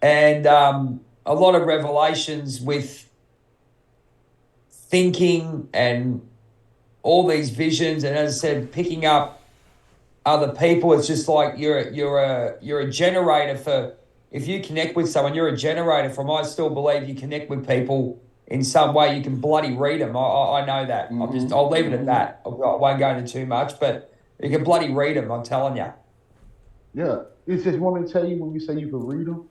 And a lot of revelations with thinking and all these visions. And as I said, picking up other people, it's just like you're a generator for. If you connect with someone, you're a generator from. I still believe you connect with people in some way. You can bloody read them. I know that. I'll leave it at that. I won't go into too much, but you can bloody read them. I'm telling you. Yeah. It's just, you want me to tell you, when you say you can read them,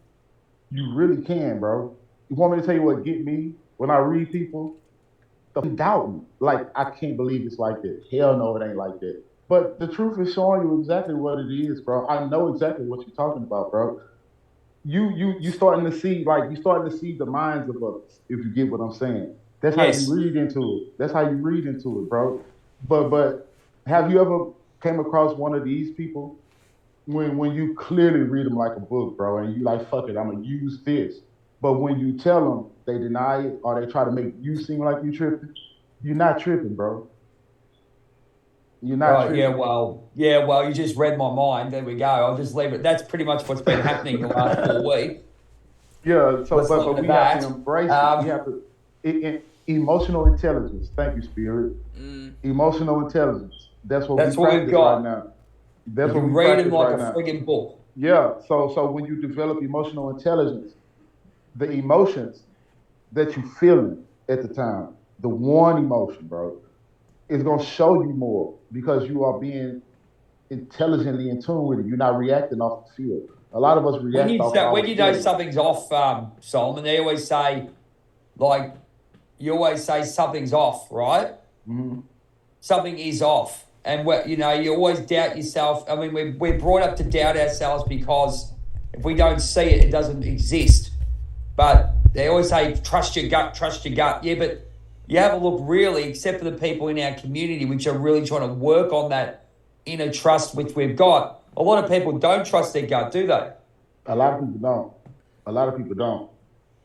you really can, bro. You want me to tell you what get me when I read people? The doubting. Like, I can't believe it's like this. Hell no, it ain't like that. But the truth is showing you exactly what it is, bro. I know exactly what you're talking about, bro. You starting to see, like, you starting to see the minds of others, if you get what I'm saying. That's how you Yes. read into it. That's how you read into it, bro. But have you ever came across one of these people when you clearly read them like a book, bro, and you like, fuck it, I'm gonna use this. But when you tell them, they deny it, or they try to make you seem like you tripping. You're not tripping, bro. You're not Right. tripping. Yeah. Well. You just read my mind. There we go. I'll just leave it. That's pretty much what's been happening the last 4 weeks. Yeah. So, Let's but leave it at we have to that. embrace it. We have to. Emotional intelligence. Thank you, Spirit. Emotional intelligence. That's what we That's what we've practice right got. now. You That's what can we read them practice like a right now. friggin' book. Yeah. So when you develop emotional intelligence, the emotions that you feeling at the time, the one emotion, bro, is gonna show you more because you are being intelligently in tune with it. You're not reacting off the field. A lot of us react off of When our you know feelings. something's off, Solomon, they always say, like, you always say something's off, right? Hmm. Something is off. And, you always doubt yourself. I mean, we're brought up to doubt ourselves because if we don't see it, it doesn't exist. But they always say, trust your gut, trust your gut. Yeah, but you have a look really, except for the people in our community, which are really trying to work on that inner trust which we've got. A lot of people don't trust their gut, do they? A lot of people don't. A lot of people don't.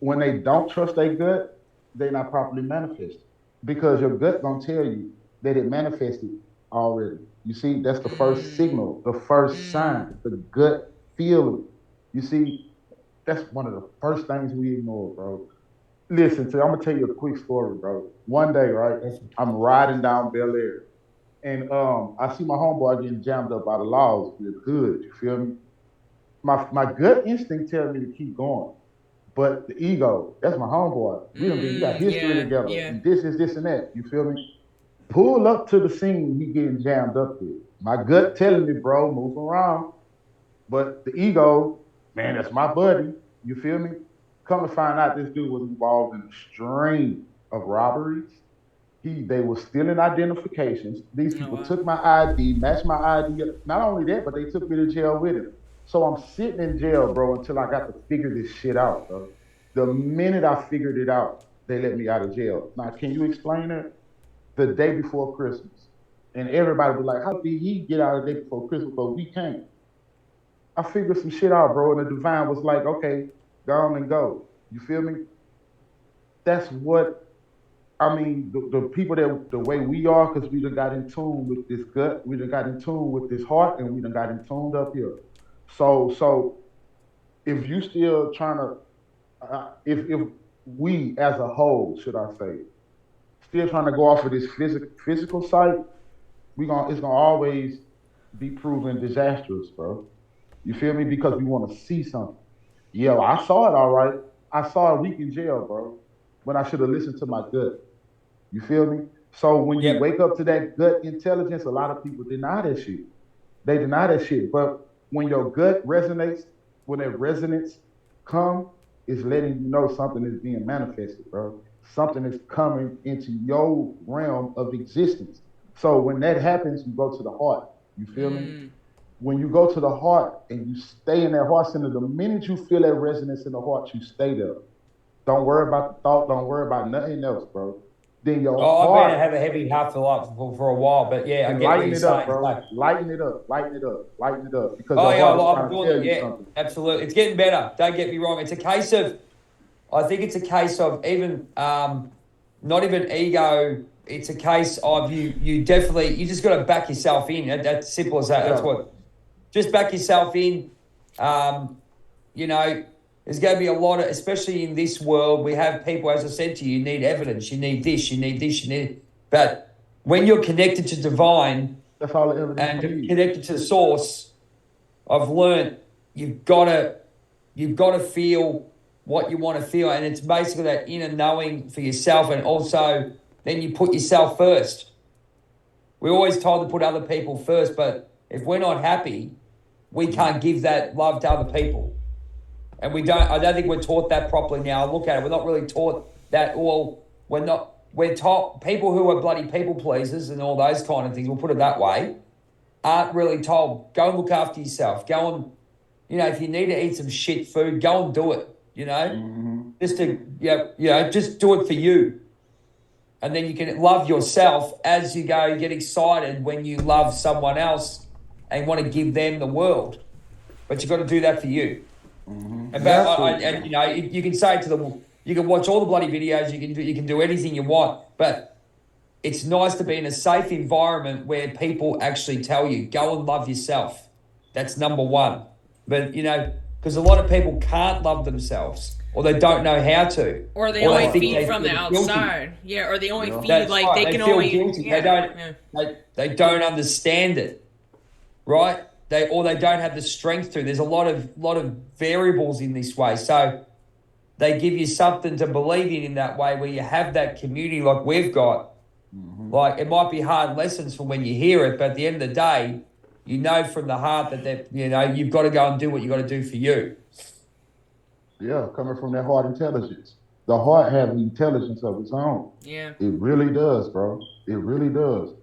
When they don't trust their gut, they're not properly manifested because your gut gonna tell you that it manifested already. You see, that's the first signal, the first sign, the gut feeling. You see, that's one of the first things we ignore, bro. Listen, I'm gonna tell you a quick story, bro. One day, right, I'm riding down Bel Air, and I see my homeboy getting jammed up by the laws with hood. You feel me? My gut instinct tells me to keep going. But the ego, that's my homeboy. We got history Yeah, together. yeah. And this is this and that. You feel me? Pull up to the scene he getting jammed up with. My gut telling me, bro, move around. But the ego, man, that's my buddy. You feel me? Come to find out this dude was involved in a string of robberies. They were stealing identifications. These Oh people wow. took my ID, matched my ID. Not only that, but they took me to jail with him. So I'm sitting in jail, bro, until I got to figure this shit out, bro. The minute I figured it out, they let me out of jail. Now, can you explain it? The day before Christmas. And everybody was like, how did he get out the day before Christmas, but we can't? I figured some shit out, bro. And the divine was like, okay, go on and go. You feel me? That's what I mean, the people that the way we are, because we done got in tune with this gut, we done got in tune with this heart, and we done got in tuned up here. So if you still trying to, if we as a whole, should I say, still trying to go off of this physical side, it's gonna always be proven disastrous, bro. You feel me? Because we want to see something. Yeah, well, I saw it all right. I saw a week in jail, bro, when I should have listened to my gut. You feel me? So when you Yep. wake up to that gut intelligence, a lot of people deny that shit. They deny that shit. But when your gut resonates, when that resonance come, it's letting you know something is being manifested, bro. Something is coming into your realm of existence. So when that happens, you go to the heart. You feel me? When you go to the heart and you stay in that heart center, the minute you feel that resonance in the heart, you stay there. Don't worry about the thought. Don't worry about nothing else, bro. Then your Oh, I've been heart, to have a heavy heart for a while, but yeah, I and get what lighten you're it up, saying. bro. So, Lighten it up. Lighten it up. Lighten it up. Because oh your yeah, heart is I'm trying to doing tell it. you Yeah, something. absolutely. It's getting better. Don't get me wrong. It's a case of, I think it's a case of even, not even ego it's a case of you definitely, you just got to back yourself in. That's simple as that. Yeah. That's what, just back yourself in. You know, there's going to be a lot of, especially in this world, we have people, as I said to you, you need evidence, you need this, you need this, you need, but when you're connected to divine That's all the evidence and you need. connected to the source, I've learned you've got to feel what you want to feel, and it's basically that inner knowing for yourself, and also then you put yourself first. We're always told to put other people first, but if we're not happy, we can't give that love to other people. And I don't think we're taught that properly now. I look at it, we're not really taught that. Well, we're taught, people who are bloody people pleasers and all those kind of things, we'll put it that way, aren't really told, go and look after yourself. Go and, if you need to eat some shit food, go and do it, just to, just do it for you. And then you can love yourself as you go. You get excited when you love someone else and want to give them the world. But you've got to do that for you. And you can say to them, you can watch all the bloody videos, you can do anything you want, but it's nice to be in a safe environment where people actually tell you, go and love yourself. That's number one. But, because a lot of people can't love themselves, or they don't know how to. Or they only feed from the outside. Guilty. Yeah, or they only feed That's like right. they can feel only... guilty. Yeah. They don't understand it, right? They don't have the strength to. There's a lot of variables in this way. So they give you something to believe in that way, where you have that community like we've got. Mm-hmm. Like, it might be hard lessons from when you hear it, but at the end of the day, from the heart that you've got to go and do what you got to do for you. Yeah, coming from that heart intelligence. The heart has an intelligence of its own. Yeah. It really does, bro. It really does.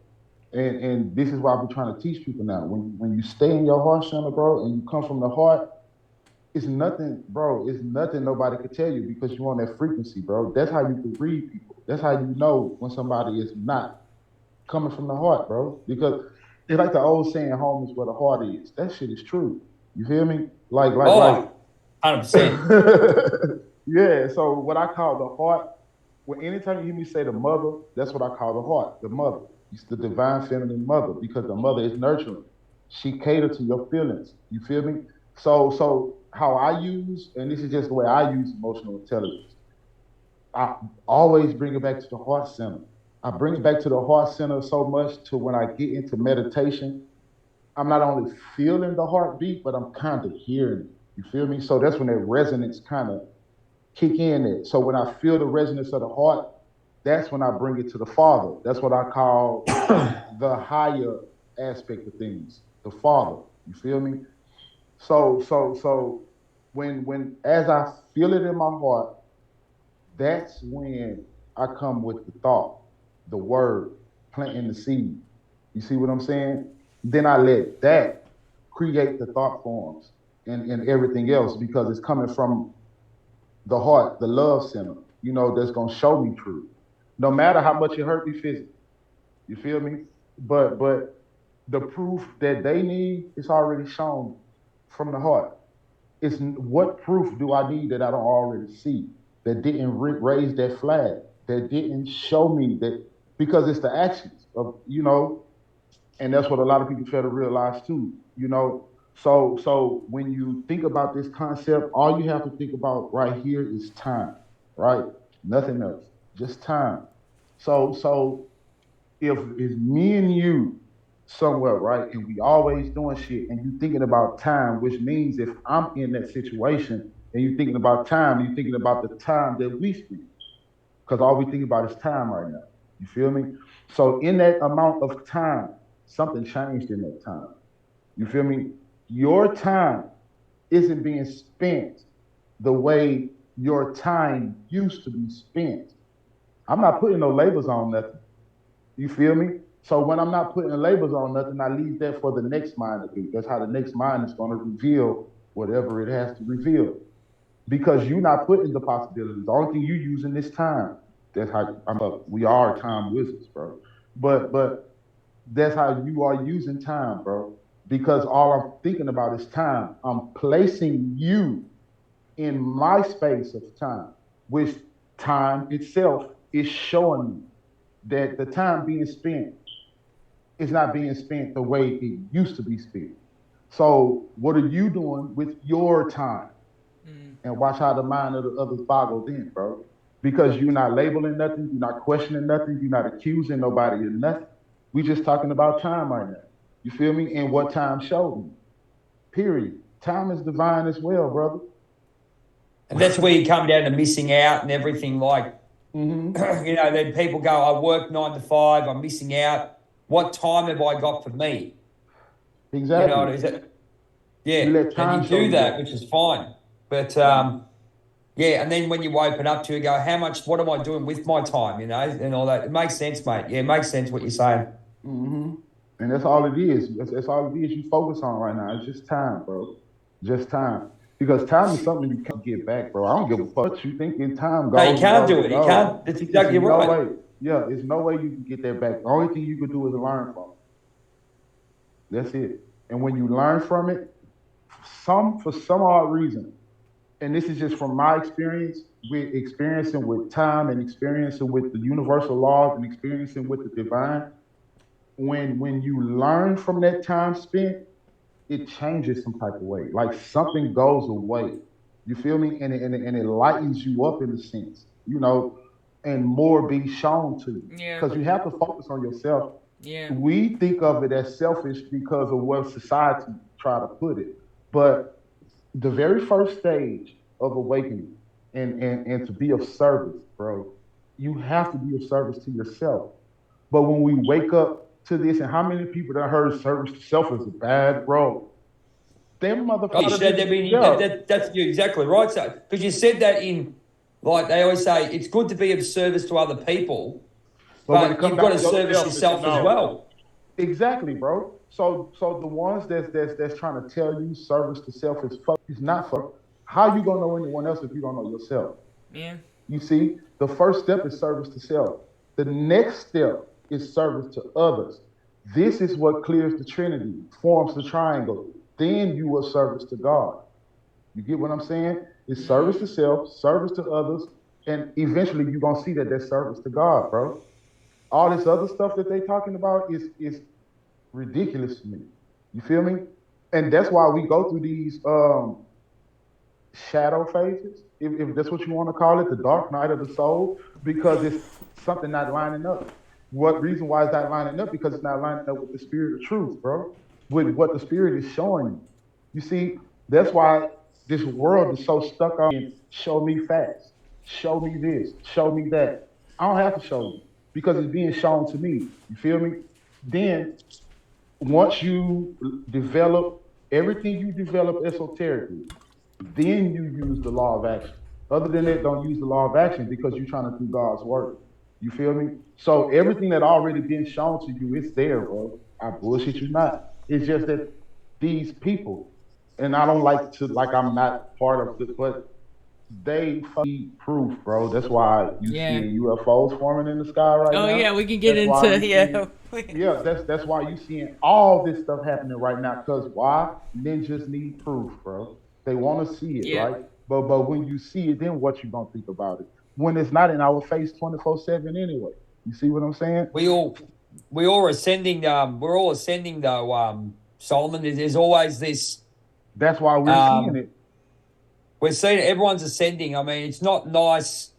And this is why we're trying to teach people now. When you stay in your heart center, bro, and you come from the heart, it's nothing, bro. It's nothing nobody could tell you, because you're on that frequency, bro. That's how you can read people. That's how you know when somebody is not coming from the heart, bro. Because it's like the old saying, home is where the heart is. That shit is true. You feel me? Like 100%. Yeah, so what I call the heart, anytime you hear me say the mother, that's what I call the heart, the mother. It's the divine feminine mother, because the mother is nurturing. She caters to your feelings. You feel me? So how I use, and this is just the way I use emotional intelligence, I always bring it back to the heart center. I bring it back to the heart center so much to when I get into meditation, I'm not only feeling the heartbeat, but I'm kind of hearing it. You feel me? So that's when that resonance kind of kick in there. So when I feel the resonance of the heart, that's when I bring it to the Father. That's what I call the higher aspect of things, the Father. You feel me? So when as I feel it in my heart, that's when I come with the thought, the word, planting the seed. You see what I'm saying? Then I let that create the thought forms and everything else, because it's coming from the heart, the love center, that's going to show me truth. No matter how much it hurt me physically. You feel me? But the proof that they need is already shown from the heart. It's what proof do I need that I don't already see, that didn't raise that flag, that didn't show me that, because it's the actions of, and that's what a lot of people fail to realize too, So when you think about this concept, all you have to think about right here is time, right? Nothing else, just time. So if it's me and you somewhere, right, and we always doing shit, and you thinking about time, which means if I'm in that situation and you thinking about time, you're thinking about the time that we spend, because all we think about is time right now. You feel me? So in that amount of time, something changed in that time. You feel me? Your time isn't being spent the way your time used to be spent. I'm not putting no labels on nothing. You feel me? So when I'm not putting labels on nothing, I leave that for the next mind to do. That's how the next mind is going to reveal whatever it has to reveal. Because you're not putting the possibilities. The only thing you're using is time. That's how we are time wizards, bro. But that's how you are using time, bro. Because all I'm thinking about is time. I'm placing you in my space of time, which time itself is showing me. that the time being spent is not being spent the way it used to be spent. So what are you doing with your time? And watch how the mind of the others boggle then, bro. Because you're not labeling nothing, you're not questioning nothing, you're not accusing nobody of nothing. We just talking about time right now. You feel me? And what time showed me. Period. Time is divine as well, brother. And that's where you come down to missing out and everything. Like, Mm-hmm. you know, then people go, I work 9 to 5, I'm missing out. What time have I got for me? Exactly. You know, is it? Yeah, You let time and you show do you that, that. which is fine. But yeah, and then when you open up to it, go, what am I doing with my time, you know, and all that. It makes sense, mate. Yeah, it makes sense what you're saying. Mm-hmm. And that's all it is. That's all it is you focus on right now. It's just time, bro. Just time. Because time is something you can't get back, bro. I don't give a fuck what you think. In time No, you goes, can't goes, do and it. You goes. can't. That's It's exactly no right. way. Yeah, there's no way you can get that back. The only thing you can do is learn from it. That's it. And when you learn from it, for some odd reason, and this is just from my experience with experiencing with time and experiencing with the universal laws and experiencing with the divine, when you learn from that time spent, it changes some type of way. Like something goes away. You feel me? And it lightens you up in a sense, you know, and more be shown to you. Yeah. Because you have to focus on yourself. Yeah. We think of it as selfish because of what society try to put it. But the very first stage of awakening and to be of service, bro, you have to be of service to yourself. But when we wake up to this, and how many people that heard service to self is a bad road? Them Oh, you motherfuckers. said that's you're exactly right. So, because you said that in, like they always say, it's good to be of service to other people, when it but comes you've got down to to service yourself, it's a yourself as no. well. Exactly, bro. So the ones that's trying to tell you service to self is not fuck. How you gonna know anyone else if you don't know yourself? Yeah. You see, the first step is service to self. The next step is service to others. This is what clears the Trinity, forms the triangle. Then you are service to God. You get what I'm saying? It's service to self, service to others, and eventually you're gonna see that there's service to God, bro. All this other stuff that they talking about is ridiculous to me. You feel me? And that's why we go through these shadow phases, if that's what you want to call it, the dark night of the soul, because it's something not lining up. What reason why is that lining up? Because it's not lining up with the spirit of truth, bro. With what the spirit is showing you. You see, that's why this world is so stuck on show me facts, show me this, show me that. I don't have to show you because it's being shown to me. You feel me? Then once you develop everything you develop esoterically, then you use the law of action. Other than that, don't use the law of action because you're trying to do God's work. You feel me? So everything that already been shown to you, it's there, bro. I bullshit you not. It's just that these people, and I don't like to like I'm not part of it, but they need proof, bro. That's why you see UFOs forming in the sky right now. Oh yeah, we can get Yeah, that's why you seeing all this stuff happening right now. Cause why? Ninjas need proof, bro. They want to see it, right? But when you see it, then what you gonna think about it? When it's not in our face 24/7 anyway. You see what I'm saying? We all ascending. We're all ascending though. Solomon, there's always this. That's why we're seeing it. We're seeing it. Everyone's ascending. I mean, it's not nice.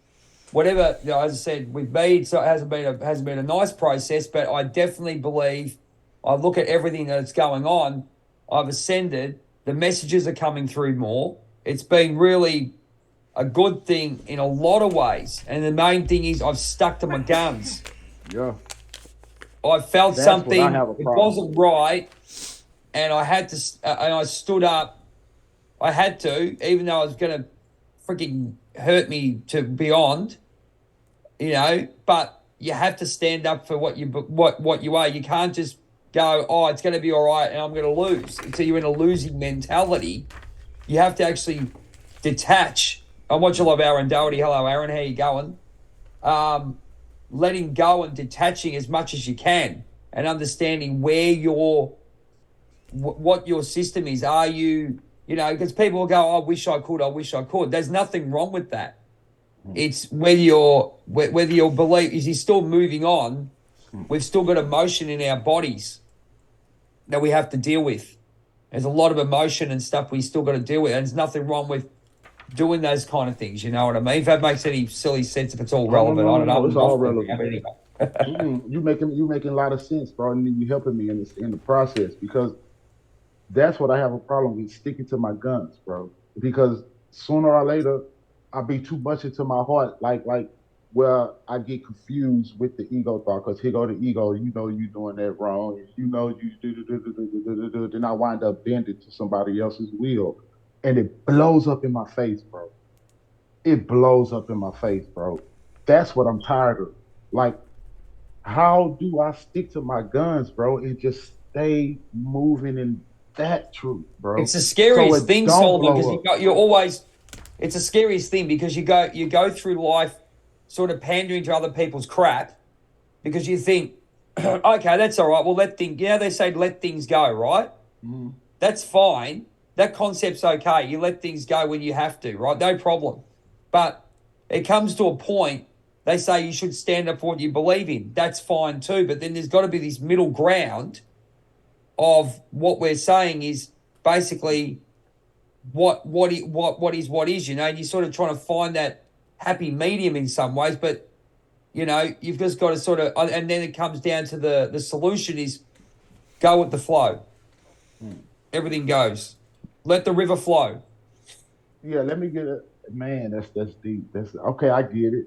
Whatever, you know, as I said, with me, it hasn't been a nice process. But I definitely believe. I look at everything that's going on. I've ascended. The messages are coming through more. It's been really a good thing in a lot of ways. And the main thing is I've stuck to my guns. Yeah. I felt That's something, what I have a it problem wasn't right, and I had to, and I stood up. I had to, even though it was going to freaking hurt me to beyond, you know, but you have to stand up for what you are. You can't just go, oh, it's going to be all right and I'm going to lose. Until you're in a losing mentality, you have to actually detach. I watch a lot of Aaron Doherty. Hello, Aaron. How you going? Letting go and detaching as much as you can and understanding where what your system is. Are you, you know, because people will go, I wish I could. There's nothing wrong with that. It's whether your belief is he's still moving on. We've still got emotion in our bodies that we have to deal with. There's a lot of emotion and stuff we still got to deal with, and there's nothing wrong with doing those kind of things. You know what I mean? If that makes any silly sense, if it's all relevant, I don't know. It's all relevant. You making a lot of sense, bro, and you helping me in the process, because that's what I have a problem with, sticking to my guns, bro. Because sooner or later, I'll be too much into my heart, like where I get confused with the ego thought. Because here go the ego, you know you doing that wrong, you know you do. Then I wind up bending to somebody else's will, and it blows up in my face, bro. It blows up in my face, bro. That's what I'm tired of. Like, how do I stick to my guns, bro, and just stay moving in that truth, bro? It's the scariest thing, Solomon, because you're always. It's the scariest thing because you go through life sort of pandering to other people's crap because you think, okay, that's all right. Well, they say let things go, right? Mm-hmm. That's fine. That concept's okay. You let things go when you have to, right? No problem. But it comes to a point, they say you should stand up for what you believe in. That's fine too. But then there's got to be this middle ground of what we're saying is basically what is, you know, and you're sort of trying to find that happy medium in some ways, but you know, you've just got to sort of, and then it comes down to the solution is go with the flow. Everything goes. Let the river flow. Yeah, let me get it. Man, that's deep. That's okay, I get it.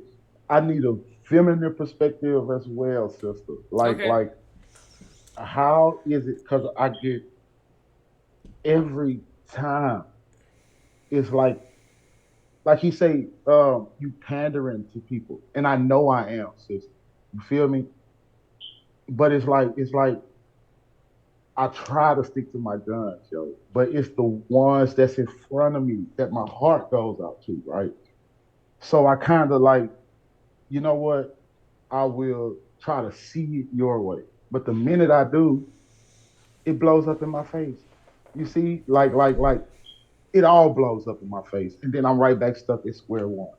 I need a feminine perspective as well, sister. Like how is it? Because I get every time it's like he say, you pandering to people, and I know I am, sister. You feel me? But it's like I try to stick to my guns, yo. But it's the ones that's in front of me that my heart goes out to, right? So I kind of like, you know what? I will try to see it your way. But the minute I do, it blows up in my face. You see, like it all blows up in my face, and then I'm right back stuck at square one.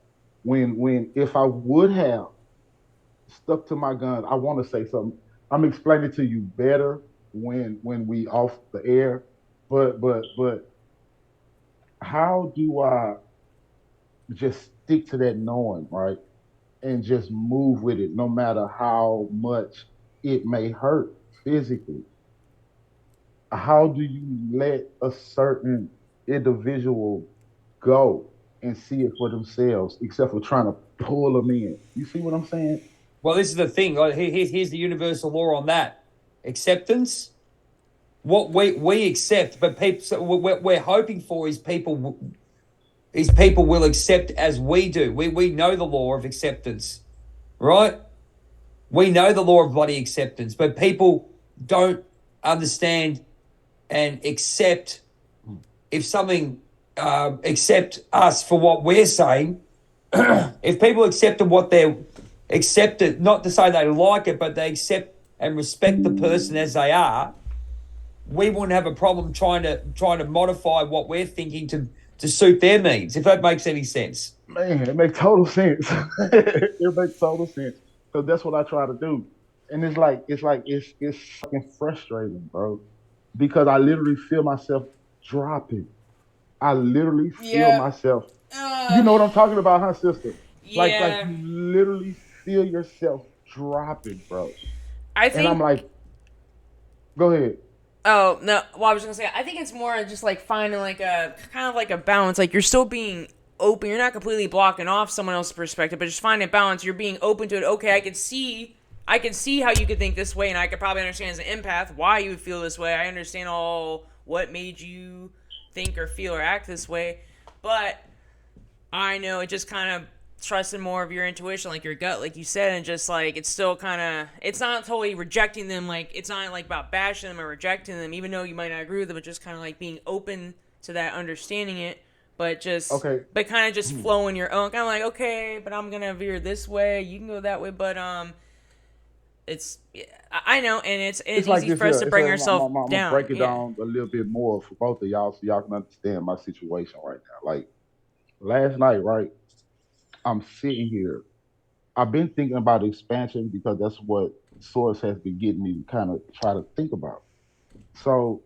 When if I would have stuck to my gun, I want to say something. I'm explaining to you better when we off the air, but how do I just stick to that knowing, right? And just move with it, no matter how much it may hurt physically. How do you let a certain individual go and see it for themselves, except for trying to pull them in? You see what I'm saying? Well, this is the thing. Here's the universal law on that. Acceptance. What we accept, but people, so what we're hoping for is people will accept as we do. We know the law of acceptance, right? We know the law of bloody acceptance, but people don't understand and accept if something accept us for what we're saying. If people accepted what they're accepted, not to say they like it, but they accept and respect the person as they are, we wouldn't have a problem trying to modify what we're thinking to suit their needs, if that makes any sense. Man, it makes total sense. It makes total sense. Because that's what I try to do. And it's fucking frustrating, bro. Because I literally feel myself dropping. I literally feel myself. You know what I'm talking about, huh, sister? Like you literally feel yourself dropping, bro. And I'm like, go ahead. Oh no! Well, I was gonna say I think it's more just like finding like a kind of like a balance. Like you're still being open. You're not completely blocking off someone else's perspective, but just finding a balance. You're being open to it. Okay, I can see how you could think this way, and I could probably understand as an empath why you would feel this way. I understand all what made you think or feel or act this way, but I know it just kind of trusting more of your intuition, like your gut, like you said, and just like it's still kind of, it's not totally rejecting them, like it's not like about bashing them or rejecting them, even though you might not agree with them, but just kind of like being open to that, understanding it, but just but kind of just flowing your own, kind of like, okay, but I'm gonna veer this way, you can go that way, but it's, I know, and it's like easy for us to bring ourselves down. I'm break it down a little bit more for both of y'all so y'all can understand my situation right now. Like last night, right? I'm sitting here. I've been thinking about expansion because that's what Source has been getting me to kind of try to think about. So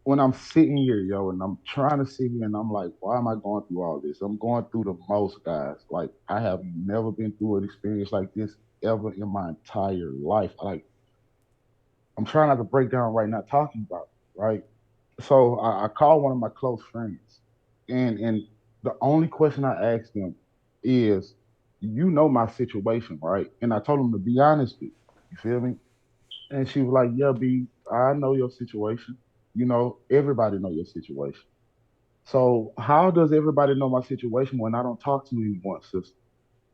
when I'm sitting here, yo, and I'm trying to sit here and I'm like, why am I going through all this? I'm going through the most, guys. Like, I have never been through an experience like this ever in my entire life. Like, I'm trying not to break down right now talking about it, right? So I called one of my close friends, and the only question I asked him is, you know my situation, right? And I told him to be honest with you. You feel me? And she was like, yeah, B, I know your situation. You know, everybody know your situation. So how does everybody know my situation when I don't talk to you once, sister?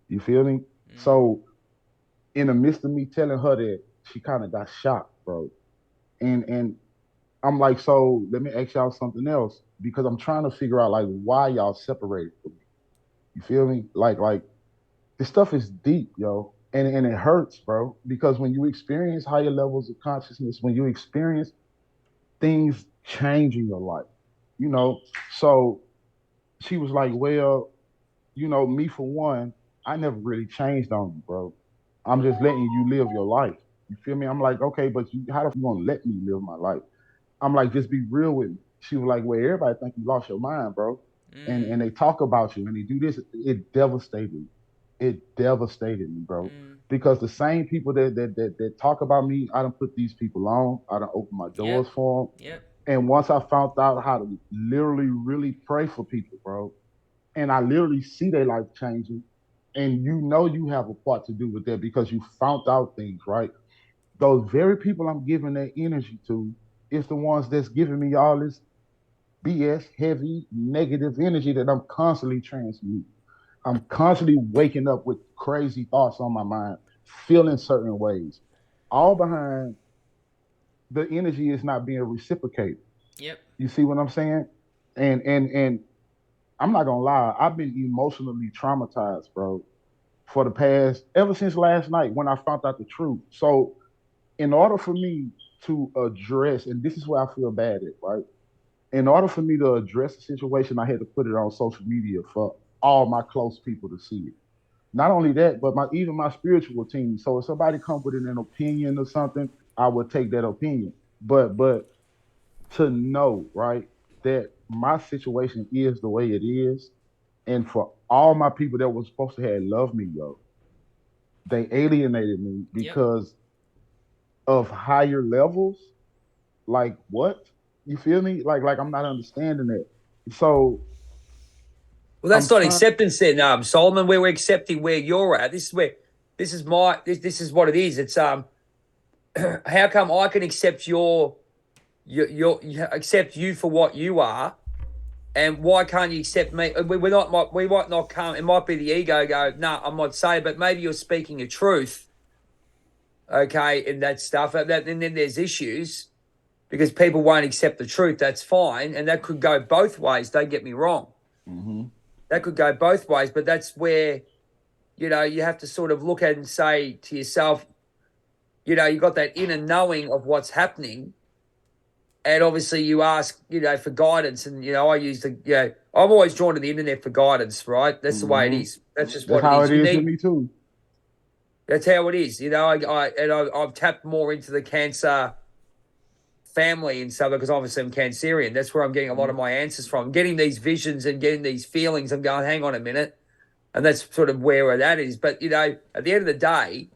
You feel me? Mm. So in the midst of me telling her that, she kind of got shocked, bro. And I'm like, so let me ask y'all something else because I'm trying to figure out like why y'all separated from me. You feel me? Like this stuff is deep, yo. And it hurts, bro, because when you experience higher levels of consciousness, when you experience things change in your life, you know. So she was like, well, me for one, I never really changed on you, bro. I'm just letting you live your life. You feel me? I'm like, okay, but how the f- you gonna let me live my life? I'm like, just be real with me. She was like, well, everybody think you lost your mind, bro. And Mm. they talk about you and they do this. It devastated me. It devastated me, bro. Mm. Because the same people that talk about me, I don't put these people on. I don't open my doors Yep. for them. Yep. And once I found out how to literally, really pray for people, bro, and I literally see their life changing, and you know you have a part to do with that because you found out things, right? Those very people I'm giving that energy to is the ones that's giving me all this BS, heavy, negative energy that I'm constantly transmuting. I'm constantly waking up with crazy thoughts on my mind, feeling certain ways, all behind the energy is not being reciprocated. Yep. You see what I'm saying? And I'm not gonna lie, I've been emotionally traumatized, bro, for the past ever since last night when I found out the truth. So in order for me to address, and this is where I feel bad at, right? In order for me to address the situation, I had to put it on social media for all my close people to see it. Not only that, but my even my spiritual team. So if somebody comes with an opinion or something, I would take that opinion. But to know, right, that my situation is the way it is, and for all my people that were supposed to have loved me, yo, they alienated me Yep. because of higher levels. Like what? You feel me? Like I'm not understanding it. So Well, I'm that's not trying. acceptance then, Solomon. Where we're accepting where you're at. This is where this is what it is. It's how come I can accept accept you for what you are, and why can't you accept me? We might not come. It might be the ego go. No, I'm not saying, but maybe you're speaking a truth, okay, and that stuff. And then there's issues because people won't accept the truth. That's fine, and that could go both ways. Don't get me wrong. Mm-hmm. That could go both ways, but that's where you have to sort of look at and say to yourself, you got that inner knowing of what's happening. And obviously you ask, for guidance. And, I use I'm always drawn to the internet for guidance, right? That's the way it Mm-hmm. is. That's just That's what it how is. it You is with need, me too. that's how it is. I've tapped more into the cancer family and stuff because obviously I'm Cancerian. That's where I'm getting a lot of Mm-hmm. my answers from. Getting these visions and getting these feelings. I'm going, hang on a minute. And that's sort of where that is. But, at the end of the day,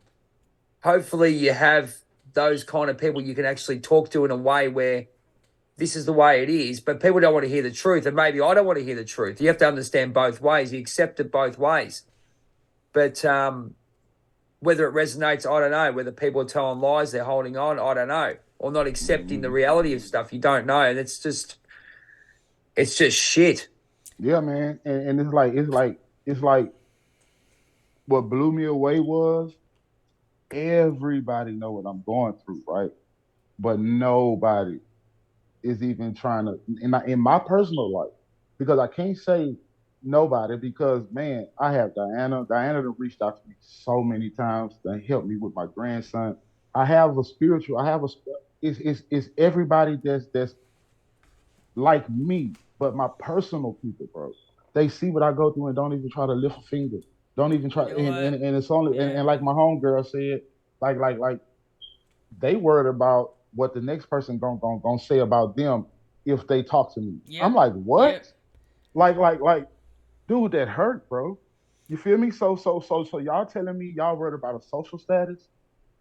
hopefully you have those kind of people you can actually talk to in a way where this is the way it is, but people don't want to hear the truth. And maybe I don't want to hear the truth. You have to understand both ways. You accept it both ways. But whether it resonates, I don't know. Whether people are telling lies, they're holding on, I don't know. Or not accepting the Mm-hmm. reality of stuff, you don't know. And it's just shit. Yeah, man. And it's like what blew me away was everybody know what I'm going through, right? But nobody is even trying to in my personal life because I can't say nobody because man, I have Diana. Diana that reached out to me so many times to help me with my grandson. I have a spiritual. I have a. It's everybody that's like me, but my personal people, bro. They see what I go through and don't even try to lift a finger. Don't even try. You know what? And it's only and Yeah. like my homegirl said, like they worried about what the next person gonna say about them if they talk to me. I'm Yep. like, Yep. what? Like, dude, that hurt, bro. You feel me? So y'all telling me y'all worried about a social status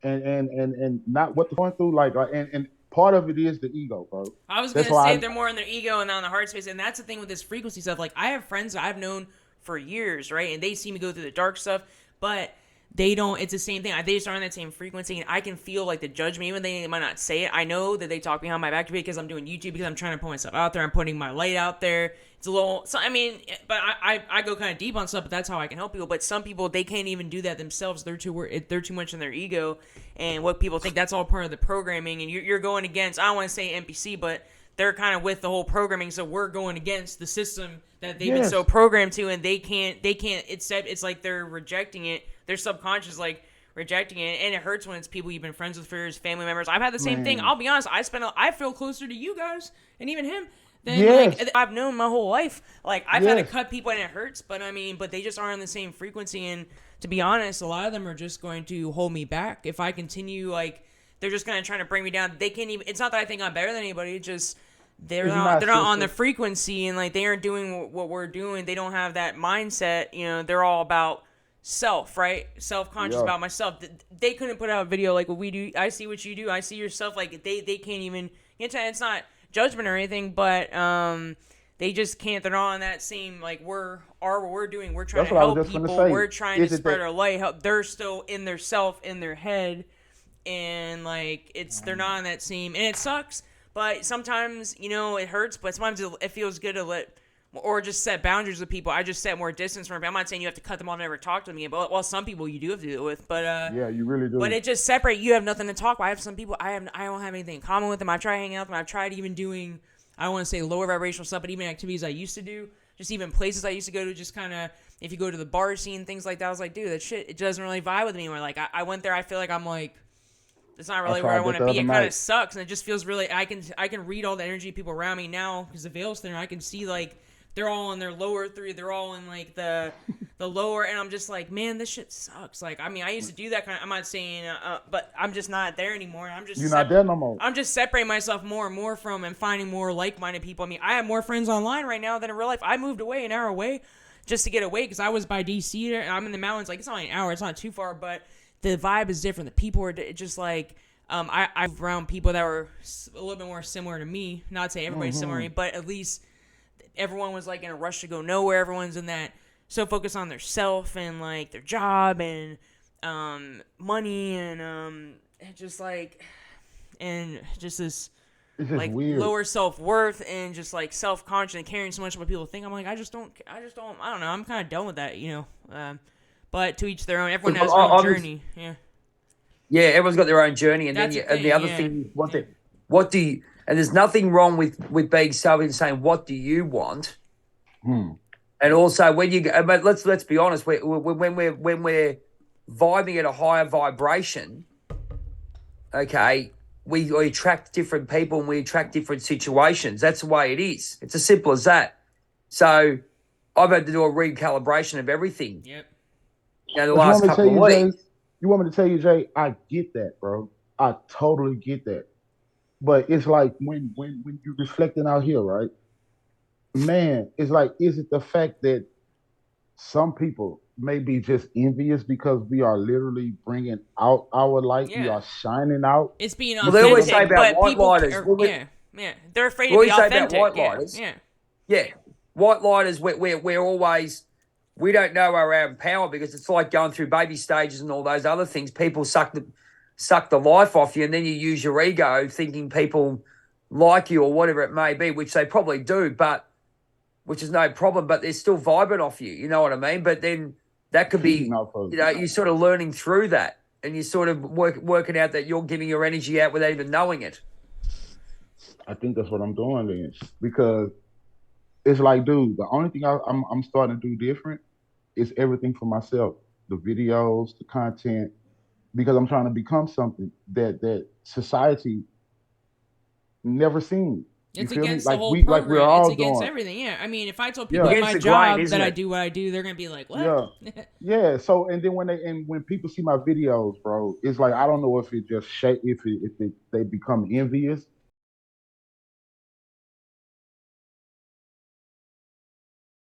and not what they're going through, and part of it is the ego, bro. I was That's gonna say why they're more in their ego and not in the heart space, and that's the thing with this frequency stuff. Like I have friends that I've known for years, right, and they see me go through the dark stuff, but they don't. It's the same thing. They just aren't on that same frequency, and I can feel like the judgment, even they might not say it. I know that they talk behind my back because I'm doing YouTube, because I'm trying to put myself out there. I'm putting my light out there. It's a little. So I mean, but I go kind of deep on stuff, but that's how I can help people. But some people, they can't even do that themselves. They're too much in their ego, and what people think, that's all part of the programming. And you're going against. I don't want to say NPC, but they're kind of with the whole programming, so we're going against the system that they've been so yes, programmed to, and they can't it's like they're rejecting it. Their subconscious like rejecting it, and it hurts when it's people you've been friends with for years, family members. I've had the same thing. man, I'll be honest, I feel closer to you guys and even him than yes, like I've known my whole life. Like I've had to yes, cut people and it hurts, but I mean, but they just aren't on the same frequency. And to be honest, a lot of them are just going to hold me back if I continue. Like they're just kind of trying to bring me down. They can't even. It's not that I think I'm better than anybody. It's just it's not, they're not on the sister. frequency, and like they aren't doing what we're doing. They don't have that mindset. They're all about self, right? Self-conscious Yeah, about myself. They couldn't put out a video like what we do. I see what you do. I see yourself. Like they can't even. It's not judgment or anything, but they just can't. They're not on that same like what we're doing. We're trying that's to what I was help just gonna people. say. We're trying to Is it spread that? our light. Help. They're still in their self, in their head, and like they're not on that same. And it sucks. But sometimes, it hurts, but sometimes it feels good to or just set boundaries with people. I just set more distance from them. I'm not saying you have to cut them off and never talk to me, but well, some people you do have to deal with. Yeah, you really But do. it just separate. You have nothing to talk about. I have some people I don't have anything in common with them. I've tried hanging out with them. I've tried even doing, I don't want to say lower vibrational stuff, but even activities I used to do, just even places I used to go to, just kind of, if you go to the bar scene, things like that, I was like, dude, that shit, it doesn't really vibe with me anymore. Like I went there, I feel like I'm like, it's not I really where I tried that want to the be. other It kind of night. sucks, and it just feels really. I can read all the energy of people around me now because the veil's thinner. I can see like they're all in their lower three. They're all in like the lower, and I'm just like, man, this shit sucks. Like, I mean, I used to do that kind of. I'm not saying, but I'm just not there anymore. You're not there no more. I'm just separating myself more and more from and finding more like-minded people. I mean, I have more friends online right now than in real life. I moved away an hour away just to get away because I was by DC. I'm in the mountains. Like, it's only an hour. It's not too far, but the vibe is different. The people are just like. I'm around people that were a little bit more similar to me. Not saying everybody's similar to me, but at least everyone was like in a rush to go nowhere. Everyone's in that so focused on their self and like their job and money and just like and just this It's just like weird. lower self-worth and just like self-conscious and caring so much about what people think. I'm like, I don't know. I'm kind of done with that. But to each their own. Everyone has their own journey. Yeah. Yeah, everyone's got their own journey, and That's then the and the thing, other yeah. thing is Yeah. what do you? And there's nothing wrong with being self and saying what do you want, Hmm. and also when you but let's be honest, when we're vibing at a higher vibration, okay, we attract different people and we attract different situations. That's the way it is. It's as simple as that. So I've had to do a recalibration of everything. Yep. The But you last want me to tell couple you, of Jay? weeks. You want me to tell you, Jay? I get that, bro. I totally get that. But it's like when you're reflecting out here, right? Man, it's like, is it the fact that some people may be just envious because we are literally bringing out our light, we Yeah. are shining out. It's being You Well, they feel what always I'm say authentic, saying? about but white people, lighters. yeah, yeah, they're afraid We to be always say about authentic. white Yeah, lighters. yeah, Yeah, white lighters. We're always we don't know our own power because it's like going through baby stages and all those other things. People suck the life off you, and then you use your ego thinking people like you or whatever it may be, which they probably do, but which is no problem. But they're still vibing off you. You know what I mean? But then that could Feeding be, off of you're sort of learning through that, and you're sort of working out that you're giving your energy out without even knowing it. I think that's what I'm doing then. Because it's like, dude, the only thing I'm starting to do different is everything for myself. The videos, the content, because I'm trying to become something that society never seen. You It's feel me? against the Like whole we're program. It's all against doing. everything. Yeah. I mean, if I told Yeah. people at Against my the grind, job isn't that I it? do what I do, they're gonna be like, Yeah. "What?" Yeah. So and then when people see my videos, bro, it's like I don't know if it just they become envious